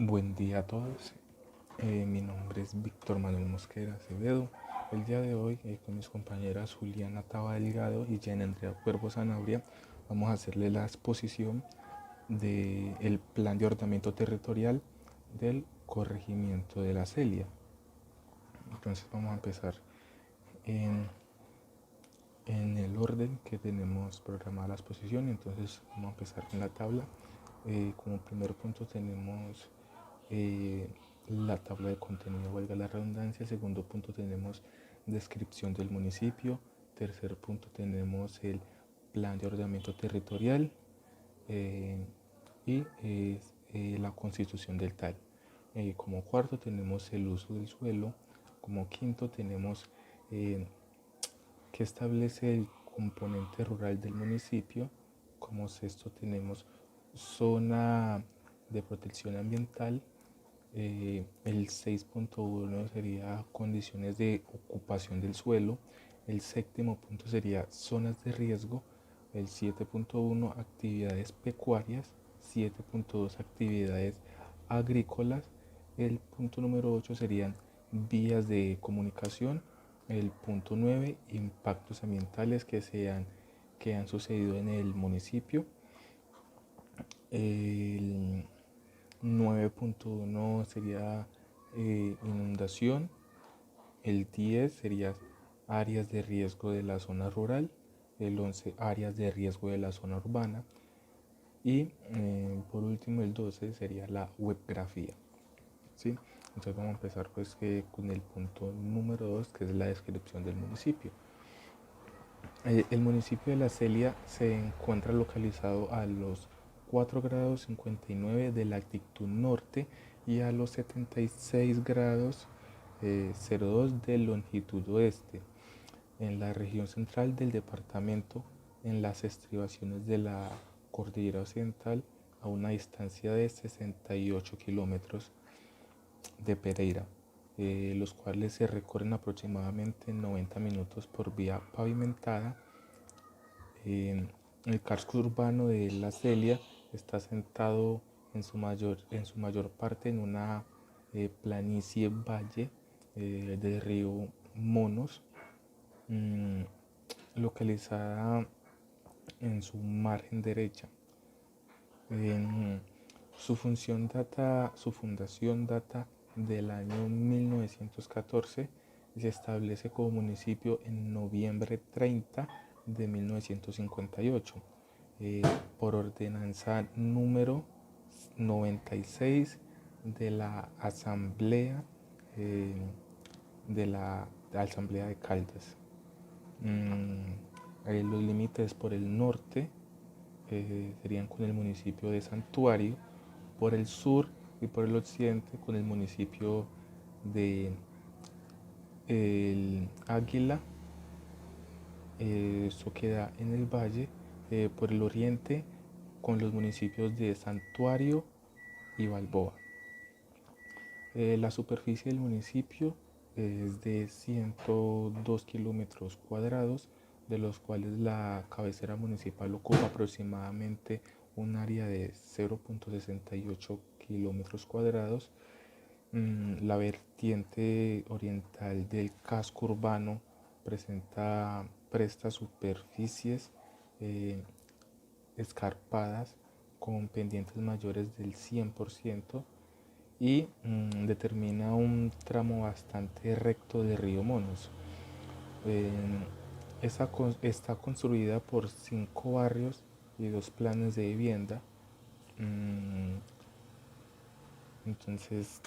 Buen día a todos. Mi nombre es Víctor Manuel Mosquera Acevedo. El día de hoy, con mis compañeras Juliana Taba Delgado y Jen Andrea Cuervo Zanabria, vamos a hacerle la exposición del Plan de Ordenamiento Territorial del Corregimiento de la Celia. Entonces vamos a empezar en, en el orden que tenemos programada la exposición. Entonces vamos a empezar con la tabla. Como primer punto tenemos la tabla de contenido, valga la redundancia. Segundo punto tenemos descripción del municipio. Tercer punto tenemos el plan de ordenamiento territorial y la constitución del tal. Como cuarto tenemos el uso del suelo. Como quinto tenemos que establece el componente rural del municipio. Como sexto tenemos zona de protección ambiental. El 6.1 sería condiciones de ocupación del suelo. El séptimo punto sería zonas de riesgo. El 7.1 actividades pecuarias. 7.2 actividades agrícolas. El punto número 8 serían vías de comunicación. El punto 9 impactos ambientales que han sucedido en el municipio. El 9.1 sería inundación. El 10 sería áreas de riesgo de la zona rural. El 11 áreas de riesgo de la zona urbana. Y por último el 12 sería la webgrafía. ¿Sí? Entonces vamos a empezar con el punto número 2, que es la descripción del municipio. El municipio de La Celia se encuentra localizado a los 4 grados 59 de latitud norte y a los 76 grados 02 de longitud oeste, en la región central del departamento, en las estribaciones de la cordillera occidental, a una distancia de 68 kilómetros de Pereira, los cuales se recorren aproximadamente 90 minutos por vía pavimentada. El casco urbano de La Celia está sentado en su mayor parte en una planicie valle del río Monos, localizada en su margen derecha. Su fundación data del año 1914 y se establece como municipio en noviembre 30 de 1958 por ordenanza número 96 de la Asamblea de Caldas. Los límites por el norte serían con el municipio de Santuario, por el sur y por el occidente con el municipio de El Águila. Eso queda en el valle. Por el oriente con los municipios de Santuario y Balboa. La superficie del municipio es de 102 kilómetros cuadrados, de los cuales la cabecera municipal ocupa aproximadamente un área de 0.68 kilómetros cuadrados. La vertiente oriental del casco urbano presta superficies escarpadas con pendientes mayores del 100% y determina un tramo bastante recto de río Monos. Está construida por 5 barrios y 2 planes de vivienda. Entonces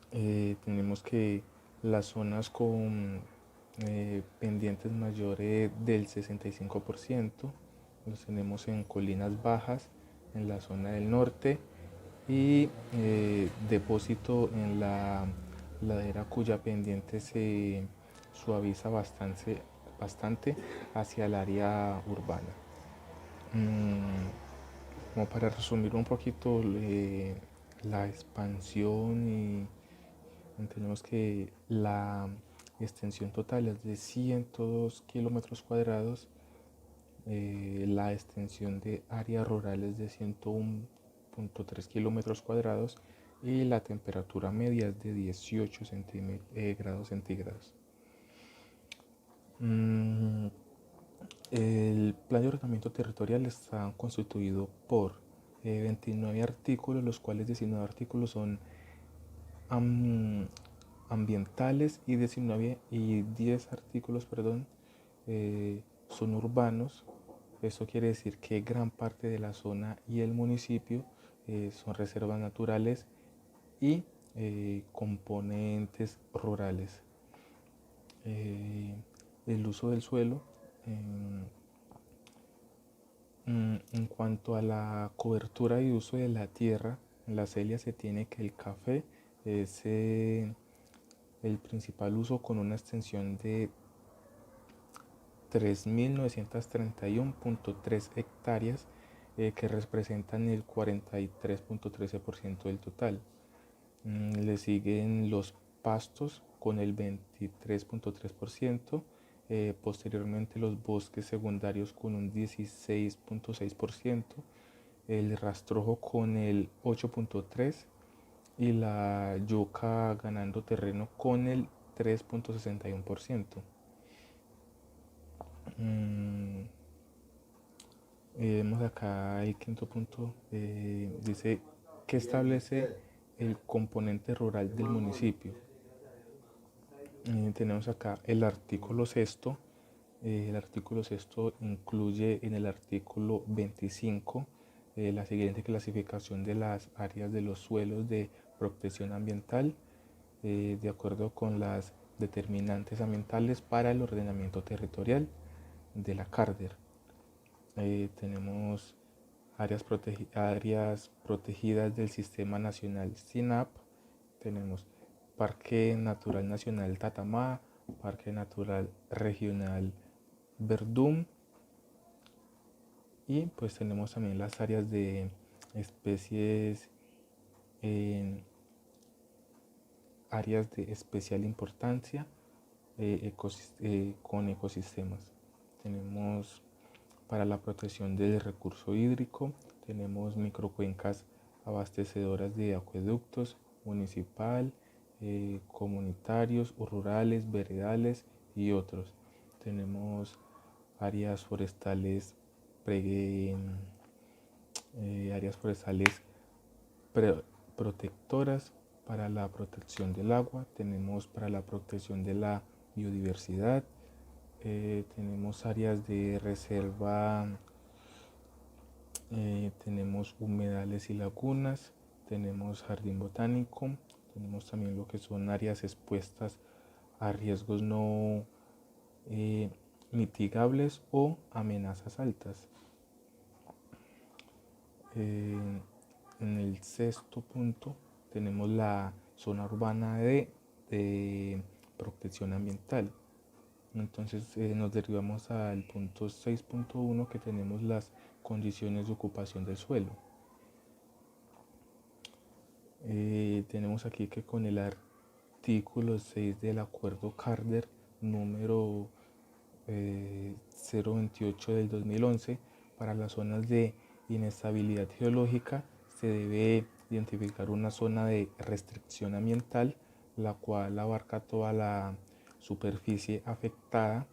tenemos que las zonas con pendientes mayores del 65% los tenemos en colinas bajas en la zona del norte y depósito en la ladera cuya pendiente se suaviza bastante hacia el área urbana. Como para resumir un poquito la expansión, y tenemos que la extensión total es de 102 kilómetros cuadrados. La extensión de áreas rurales de 101 1.3 kilómetros cuadrados y la temperatura media es de 18 grados centígrados. El plan de ordenamiento territorial está constituido por 29 artículos, los cuales 19 artículos son ambientales y 10 artículos, son urbanos. Eso quiere decir que gran parte de la zona y el municipio son reservas naturales y componentes rurales. El uso del suelo. En cuanto a la cobertura y uso de la tierra, en la celia se tiene que el café es el principal uso, con una extensión de 3.931.3 hectáreas que representan el 43.13% del total. Le siguen los pastos con el 23.3%, posteriormente los bosques secundarios con un 16.6%, el rastrojo con el 8.3% y la yuca ganando terreno con el 3.61%. Vemos acá el quinto punto, dice que establece el componente rural del municipio. Tenemos acá el artículo sexto. El artículo sexto incluye en el artículo 25 la siguiente clasificación de las áreas de los suelos de protección ambiental, de acuerdo con las determinantes ambientales para el ordenamiento territorial de la CARDER. Tenemos áreas protegidas del Sistema Nacional SINAP. Tenemos Parque Natural Nacional Tatamá, Parque Natural Regional Verdún, y pues tenemos también las áreas de especies, áreas de especial importancia con ecosistemas. Tenemos para la protección del recurso hídrico, tenemos microcuencas abastecedoras de acueductos municipal, comunitarios, rurales, veredales y otros. Tenemos áreas forestales protectoras para la protección del agua, tenemos para la protección de la biodiversidad, tenemos áreas de reserva, tenemos humedales y lagunas, tenemos jardín botánico, tenemos también lo que son áreas expuestas a riesgos no mitigables o amenazas altas. En el sexto punto tenemos la zona urbana de protección ambiental. Entonces nos derivamos al punto 6.1, que tenemos las condiciones de ocupación del suelo. Tenemos aquí que con el artículo 6 del acuerdo CARDER número 028 del 2011, para las zonas de inestabilidad geológica se debe identificar una zona de restricción ambiental, la cual abarca toda la superficie afectada,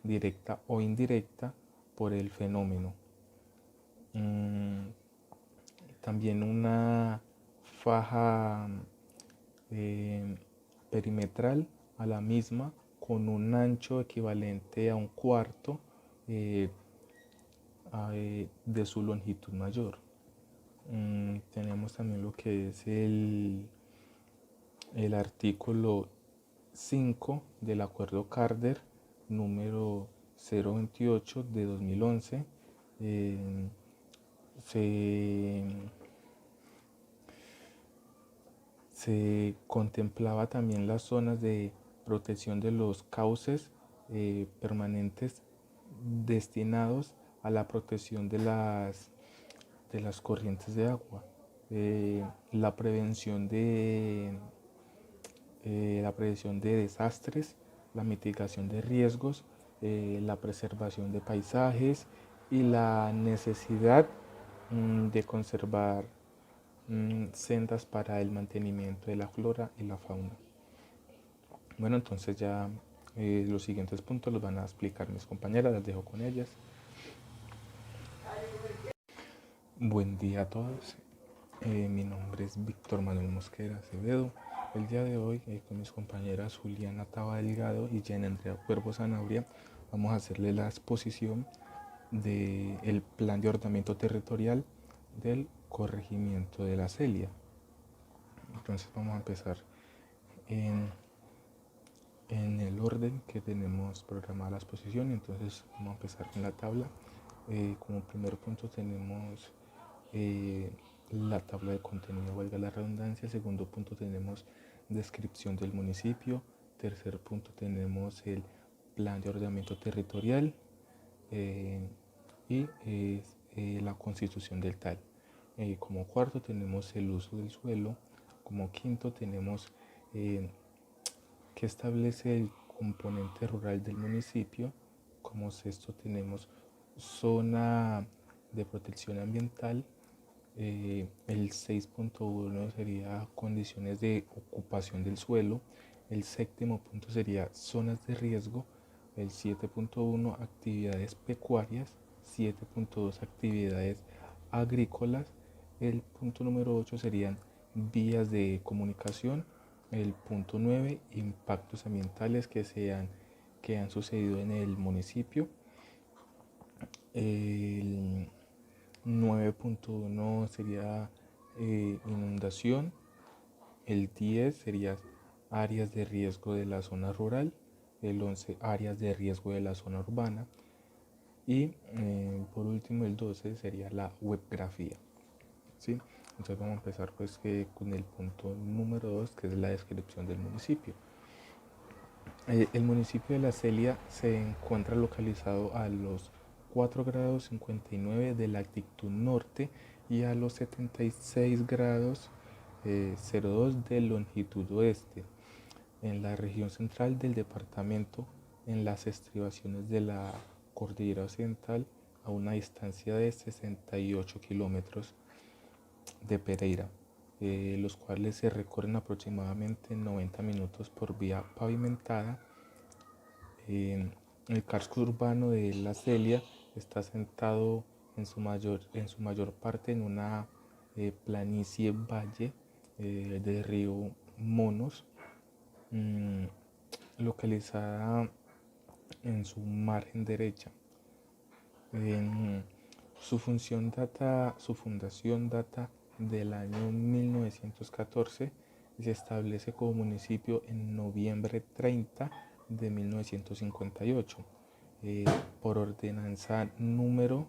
directa o indirecta, por el fenómeno. También una faja perimetral a la misma con un ancho equivalente a un cuarto de su longitud mayor. Tenemos también lo que es el artículo 5 del acuerdo CARDER número 028 de 2011. Se contemplaba también las zonas de protección de los cauces permanentes destinados a la protección de las corrientes de agua, la prevención de desastres, la mitigación de riesgos, la preservación de paisajes y la necesidad de conservar sendas para el mantenimiento de la flora y la fauna. Bueno, entonces ya los siguientes puntos los van a explicar mis compañeras, las dejo con ellas. Buen día a todos. Mi nombre es Víctor Manuel Mosquera Acevedo. El día de hoy, con mis compañeras Juliana Taba Delgado y Jenny Andrea Cuervo Zanabria, vamos a hacerle la exposición del Plan de Ordenamiento Territorial del Corregimiento de la Celia. Entonces vamos a empezar en el orden que tenemos programada la exposición. Entonces vamos a empezar con la tabla. Como primer punto tenemos la tabla de contenido, valga la redundancia. Segundo punto tenemos descripción del municipio. Tercer punto tenemos el plan de ordenamiento territorial y la constitución del tal. Como cuarto tenemos el uso del suelo. Como quinto tenemos que establece el componente rural del municipio. Como sexto tenemos zona de protección ambiental. El 6.1 sería condiciones de ocupación del suelo. El séptimo punto sería zonas de riesgo. El 7.1 actividades pecuarias. 7.2 actividades agrícolas. El punto número 8 serían vías de comunicación. El punto 9, impactos ambientales que han sucedido en el municipio. El 9.1 sería inundación. El 10 sería áreas de riesgo de la zona rural. El 11, áreas de riesgo de la zona urbana. Y por último, el 12 sería la webgrafía. ¿Sí? Entonces vamos a empezar pues con el punto número 2, que es la descripción del municipio. El municipio de La Celia se encuentra localizado a los 4 grados 59 de latitud norte y a los 76 grados 02 de longitud oeste, en la región central del departamento, en las estribaciones de la cordillera occidental, a una distancia de 68 kilómetros de Pereira, los cuales se recorren aproximadamente 90 minutos por vía pavimentada. El casco urbano de La Celia está asentado en su mayor parte en una planicie valle del río Monos, localizada en su margen derecha. Su fundación data del año 1914 y se establece como municipio en noviembre 30 de 1958 por ordenanza número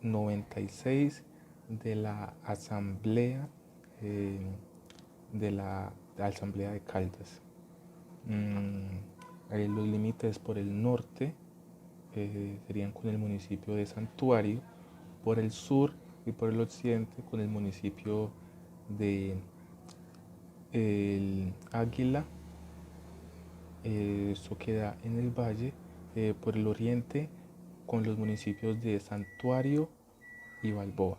96 de la Asamblea de Caldas. Los límites por el norte serían con el municipio de Santuario, por el sur y por el occidente con el municipio de El Águila. Eso queda en el valle. Por el oriente con los municipios de Santuario y Balboa.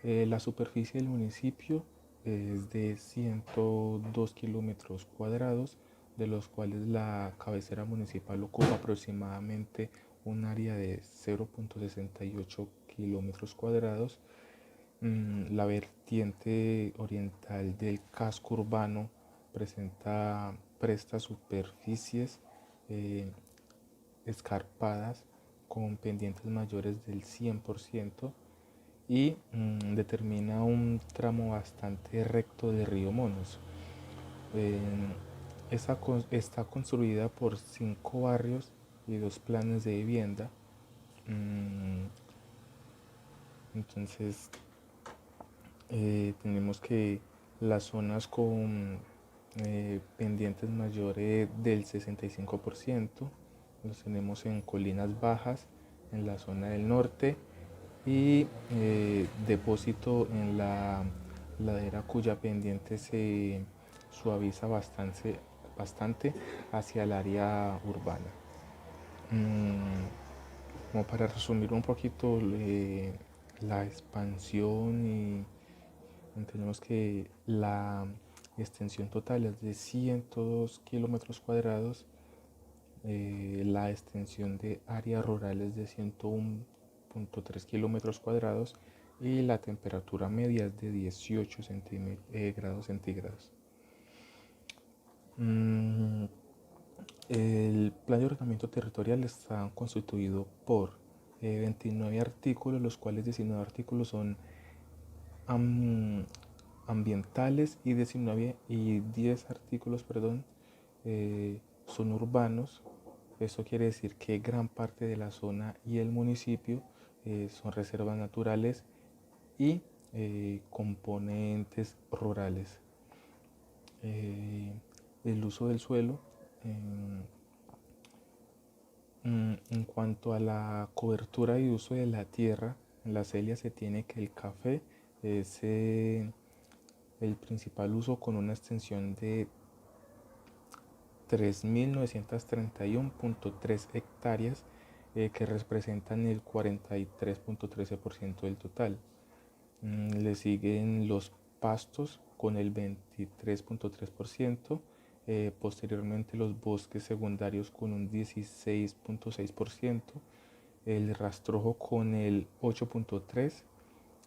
La superficie del municipio es de 102 kilómetros cuadrados, de los cuales la cabecera municipal ocupa aproximadamente un área de 0.68 kilómetros cuadrados. La vertiente oriental del casco urbano presta superficies escarpadas con pendientes mayores del 100% y determina un tramo bastante recto del río Monos. Está construida por 5 barrios y 2 planes de vivienda. Entonces tenemos que las zonas con pendientes mayores del 65% los tenemos en colinas bajas en la zona del norte y depósito en la ladera cuya pendiente se suaviza bastante hacia el área urbana. Como para resumir un poquito la expansión Tenemos que la extensión total es de 102 kilómetros cuadrados, la extensión de área rural es de 101.3 kilómetros cuadrados y la temperatura media es de 18 grados centígrados. El plan de ordenamiento territorial está constituido por 29 artículos, los cuales 19 artículos son ambientales y 10 artículos, son urbanos. Esto quiere decir que gran parte de la zona y el municipio son reservas naturales y componentes rurales. El uso del suelo. En cuanto a la cobertura y uso de la tierra, en la celia se tiene que el café es el principal uso, con una extensión de 3.931.3 hectáreas, que representan el 43.13% del total. Le siguen los pastos con el 23.3%, posteriormente los bosques secundarios con un 16.6%, el rastrojo con el 8.3%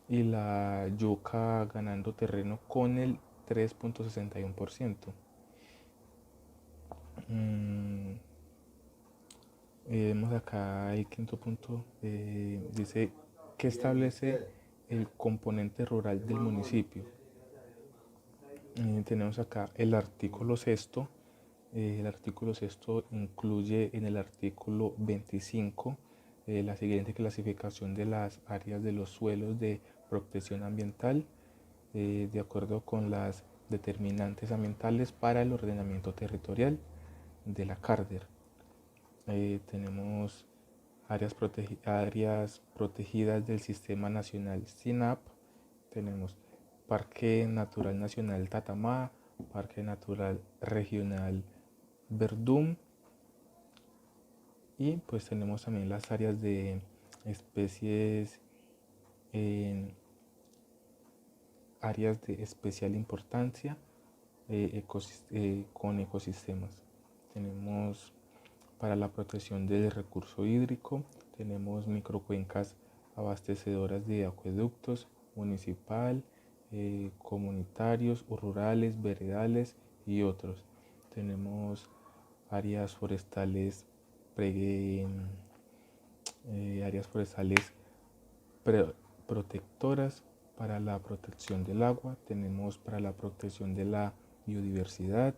y la yuca ganando terreno con el 3.61%. Vemos acá el quinto punto, dice que establece el componente rural del municipio. Tenemos acá el artículo sexto. El artículo sexto incluye en el artículo 25 la siguiente clasificación de las áreas de los suelos de protección ambiental, de acuerdo con las determinantes ambientales para el ordenamiento territorial de la CARDER. Tenemos áreas protegidas del Sistema Nacional SINAP. Tenemos Parque Natural Nacional Tatamá, Parque Natural Regional Verdún, y pues tenemos también las áreas de especies áreas de especial importancia con ecosistemas. Tenemos para la protección del recurso hídrico, tenemos microcuencas abastecedoras de acueductos municipal, comunitarios, rurales, veredales y otros. Tenemos áreas forestales protectoras para la protección del agua, tenemos para la protección de la biodiversidad,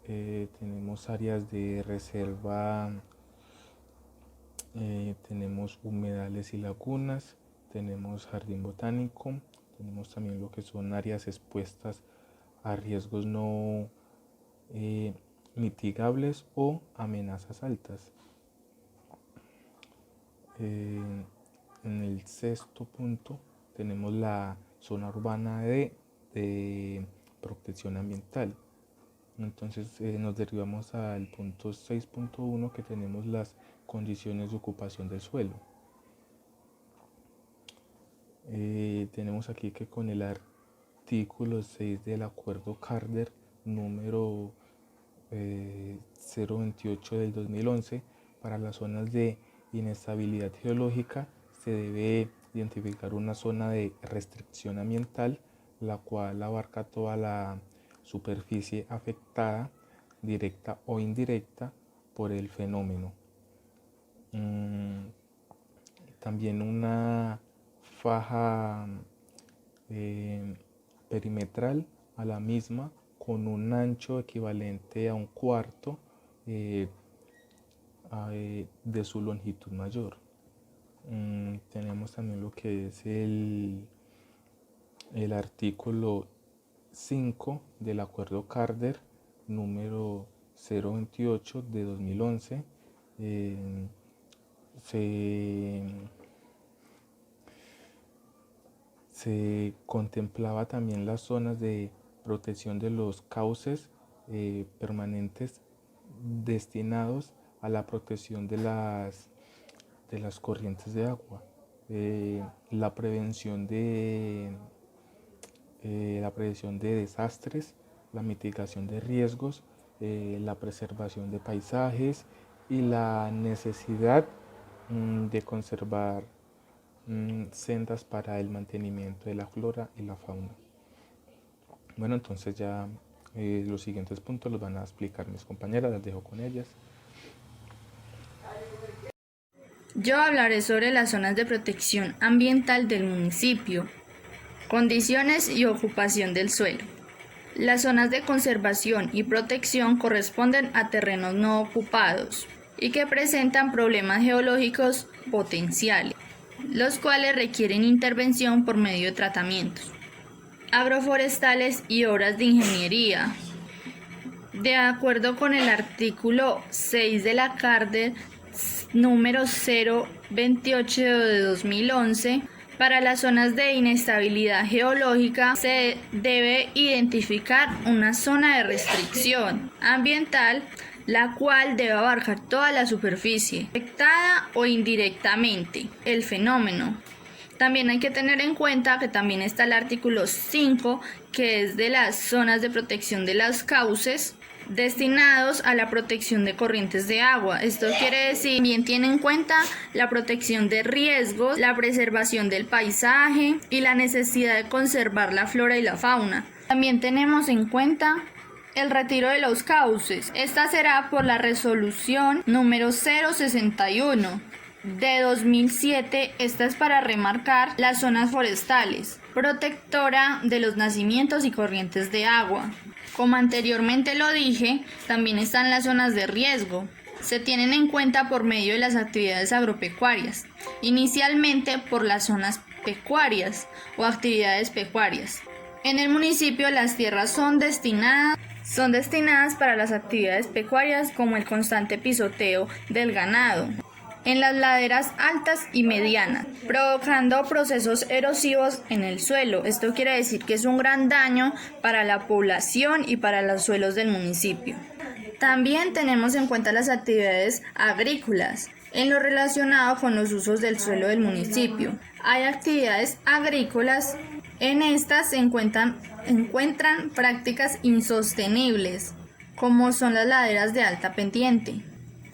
tenemos áreas de reserva, tenemos humedales y lagunas, tenemos jardín botánico, tenemos también lo que son áreas expuestas a riesgos no mitigables o amenazas altas. En el sexto punto tenemos la zona urbana de protección ambiental. Entonces nos derivamos al punto 6.1, que tenemos las condiciones de ocupación del suelo. Tenemos aquí que con el artículo 6 del acuerdo CARDER número 028 del 2011, para las zonas de inestabilidad geológica se debe identificar una zona de restricción ambiental, la cual abarca toda la superficie afectada, directa o indirecta, por el fenómeno. También una faja perimetral a la misma, con un ancho equivalente a un cuarto de su longitud mayor. Tenemos también lo que es el artículo 5 del acuerdo CARDER número 028 de 2011. Se contemplaba también las zonas de protección de los cauces permanentes destinados a la protección de las corrientes de agua, la prevención de la prevención de desastres, la mitigación de riesgos, la preservación de paisajes y la necesidad de conservar sendas para el mantenimiento de la flora y la fauna. Bueno, entonces ya los siguientes puntos los van a explicar mis compañeras, las dejo con ellas. Yo hablaré sobre las zonas de protección ambiental del municipio, condiciones y ocupación del suelo. Las zonas de conservación y protección corresponden a terrenos no ocupados y que presentan problemas geológicos potenciales, los cuales requieren intervención por medio de tratamientos agroforestales y obras de ingeniería. De acuerdo con el artículo 6 de la CARDE número 028 de 2011, para las zonas de inestabilidad geológica se debe identificar una zona de restricción ambiental, la cual debe abarcar toda la superficie, afectada o indirectamente el fenómeno. También hay que tener en cuenta que también está el artículo 5, que es de las zonas de protección de los cauces destinados a la protección de corrientes de agua. Esto quiere decir, también tiene en cuenta la protección de riesgos, la preservación del paisaje y la necesidad de conservar la flora y la fauna. También tenemos en cuenta el retiro de los cauces. Esta será por la resolución número 061 de 2007. Esta es para remarcar las zonas forestales, protectora de los nacimientos y corrientes de agua. Como anteriormente lo dije, también están las zonas de riesgo. Se tienen en cuenta por medio de las actividades agropecuarias, inicialmente por las zonas pecuarias o actividades pecuarias. En el municipio las tierras son destinadas para las actividades pecuarias, como el constante pisoteo del ganado en las laderas altas y medianas, provocando procesos erosivos en el suelo. Esto quiere decir que es un gran daño para la población y para los suelos del municipio. También tenemos en cuenta las actividades agrícolas en lo relacionado con los usos del suelo del municipio. Hay actividades agrícolas, en estas se encuentran prácticas insostenibles, como son las laderas de alta pendiente.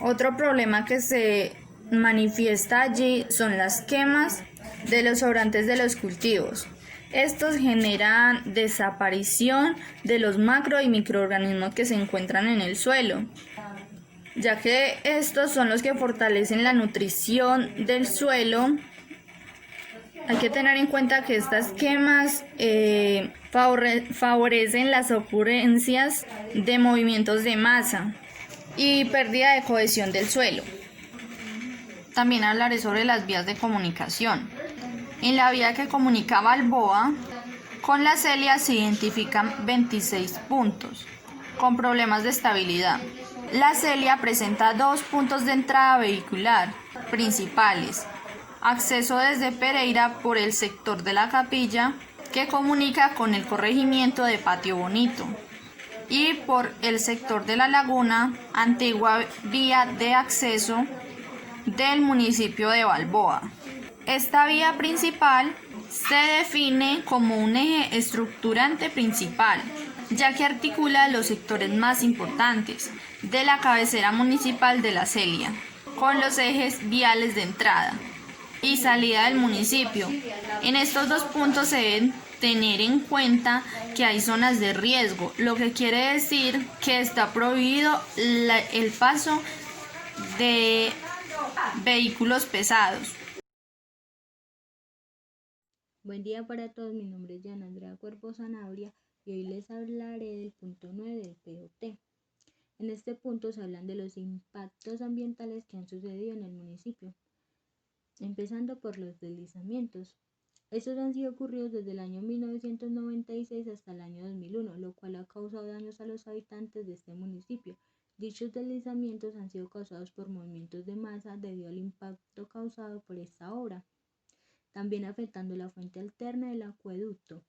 Otro problema que se manifiesta allí son las quemas de los sobrantes de los cultivos. Estos generan desaparición de los macro y microorganismos que se encuentran en el suelo, ya que estos son los que fortalecen la nutrición del suelo. Hay que tener en cuenta que estas quemas favorecen las ocurrencias de movimientos de masa y pérdida de cohesión del suelo. También hablaré sobre las vías de comunicación. En la vía que comunica Balboa con la Celia se identifican 26 puntos con problemas de estabilidad. La Celia presenta 2 puntos de entrada vehicular principales: acceso desde Pereira por el sector de la Capilla, que comunica con el corregimiento de Patio Bonito, y por el sector de la Laguna, antigua vía de acceso del municipio de Balboa. Esta vía principal se define como un eje estructurante principal, ya que articula los sectores más importantes de la cabecera municipal de La Celia, con los ejes viales de entrada y salida del municipio. En estos 2 puntos se deben tener en cuenta que hay zonas de riesgo, lo que quiere decir que está prohibido el paso de vehículos pesados. Buen día para todos, mi nombre es Diana Andrea Cuerpo Zanabria y hoy les hablaré del punto 9 del POT. En este punto se hablan de los impactos ambientales que han sucedido en el municipio, empezando por los deslizamientos. Estos han sido ocurridos desde el año 1996 hasta el año 2001, lo cual ha causado daños a los habitantes de este municipio. Dichos deslizamientos han sido causados por movimientos de masa debido al impacto causado por esta obra, también afectando la fuente alterna del acueducto.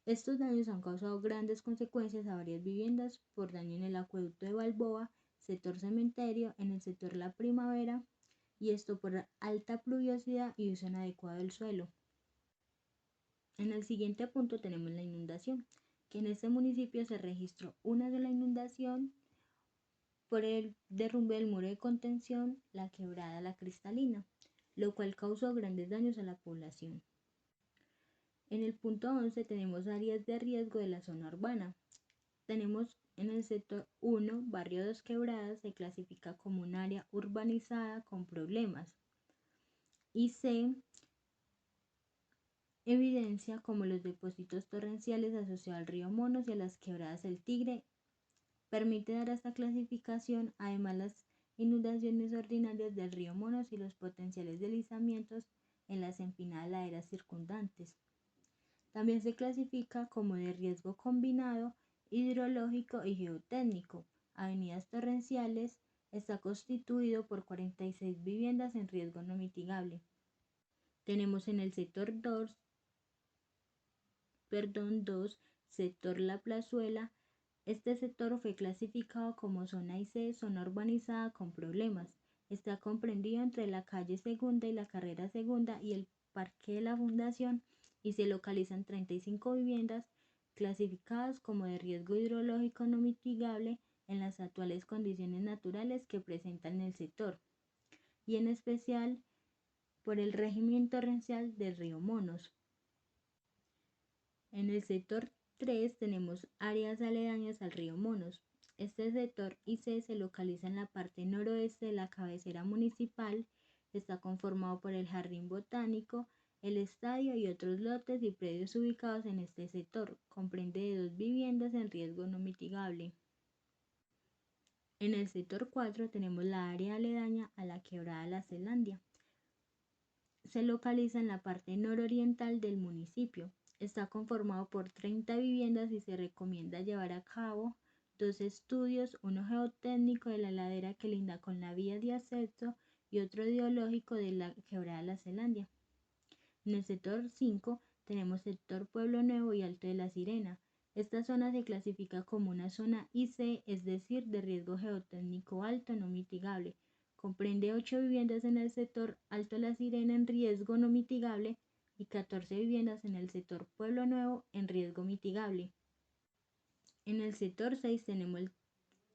Estos daños han causado grandes consecuencias a varias viviendas por daño en el acueducto de Balboa, sector cementerio, en el sector La Primavera, y esto por alta pluviosidad y uso inadecuado del suelo. En el siguiente punto tenemos la inundación, que en este municipio se registró una sola inundación por el derrumbe del muro de contención, la quebrada La Cristalina, lo cual causó grandes daños a la población. En el punto 11 tenemos áreas de riesgo de la zona urbana. Tenemos en el sector 1, barrio Dos Quebradas, se clasifica como un área urbanizada con problemas. Y C, evidencia como los depósitos torrenciales asociados al río Monos y a las quebradas del Tigre. Permite dar esta clasificación, además las inundaciones ordinarias del río Monos y los potenciales deslizamientos en las empinadas laderas circundantes. También se clasifica como de riesgo combinado, hidrológico y geotécnico. Avenidas torrenciales está constituido por 46 viviendas en riesgo no mitigable. Tenemos en el sector 2, sector La Plazuela. Este sector fue clasificado como zona IC, zona urbanizada con problemas. Está comprendido entre la calle Segunda y la carrera Segunda y el Parque de la Fundación y se localizan 35 viviendas clasificadas como de riesgo hidrológico no mitigable en las actuales condiciones naturales que presentan el sector y en especial por el régimen torrencial del río Monos. En el sector 3 tenemos áreas aledañas al río Monos. Este sector IC se localiza en la parte noroeste de la cabecera municipal. Está conformado por el jardín botánico, el estadio y otros lotes y predios ubicados en este sector. Comprende de 2 viviendas en riesgo no mitigable. En el sector 4 tenemos la área aledaña a la quebrada La Zelandia. Se localiza en la parte nororiental del municipio. Está conformado por 30 viviendas y se recomienda llevar a cabo 2 estudios, uno geotécnico de la ladera que linda con la vía de acceso y otro ideológico de la quebrada La Zelandia. En el sector 5 tenemos sector Pueblo Nuevo y Alto de la Sirena. Esta zona se clasifica como una zona IC, es decir, de riesgo geotécnico alto no mitigable. Comprende 8 viviendas en el sector Alto de la Sirena en riesgo no mitigable y 14 viviendas en el sector Pueblo Nuevo en riesgo mitigable. En el sector 6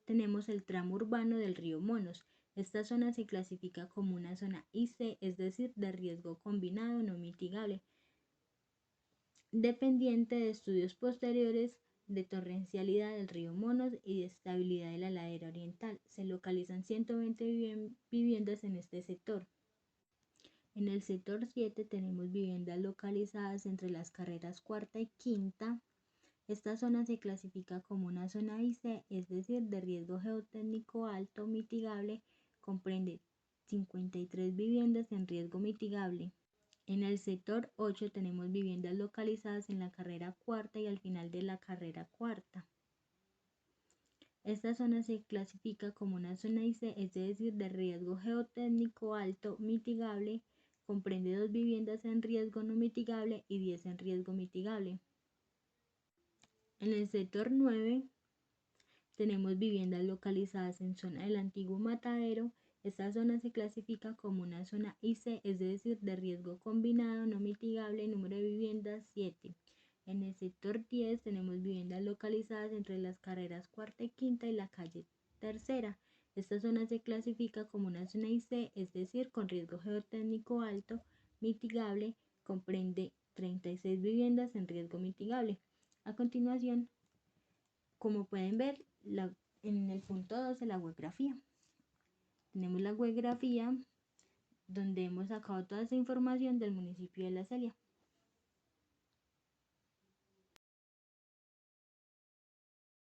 tenemos el tramo urbano del río Monos. Esta zona se clasifica como una zona IC, es decir, de riesgo combinado no mitigable, dependiente de estudios posteriores de torrencialidad del río Monos y de estabilidad de la ladera oriental. Se localizan 120 viviendas en este sector. En el sector 7 tenemos viviendas localizadas entre las carreras cuarta y quinta. Esta zona se clasifica como una zona IC, es decir, de riesgo geotécnico alto mitigable, comprende 53 viviendas en riesgo mitigable. En el sector 8 tenemos viviendas localizadas en la carrera cuarta y al final de la carrera cuarta. Esta zona se clasifica como una zona IC, es decir, de riesgo geotécnico alto mitigable, comprende 2 viviendas en riesgo no mitigable y 10 en riesgo mitigable. En el sector 9 tenemos viviendas localizadas en zona del antiguo matadero. Esta zona se clasifica como una zona IC, es decir, de riesgo combinado no mitigable, número de viviendas 7. En el sector 10 tenemos viviendas localizadas entre las carreras cuarta y quinta y la calle tercera. Esta zona se clasifica como una zona IC, es decir, con riesgo geotécnico alto mitigable, comprende 36 viviendas en riesgo mitigable. A continuación, como pueden ver, en el punto 12, la geografía. Tenemos la geografía donde hemos sacado toda esa información del municipio de La Celia.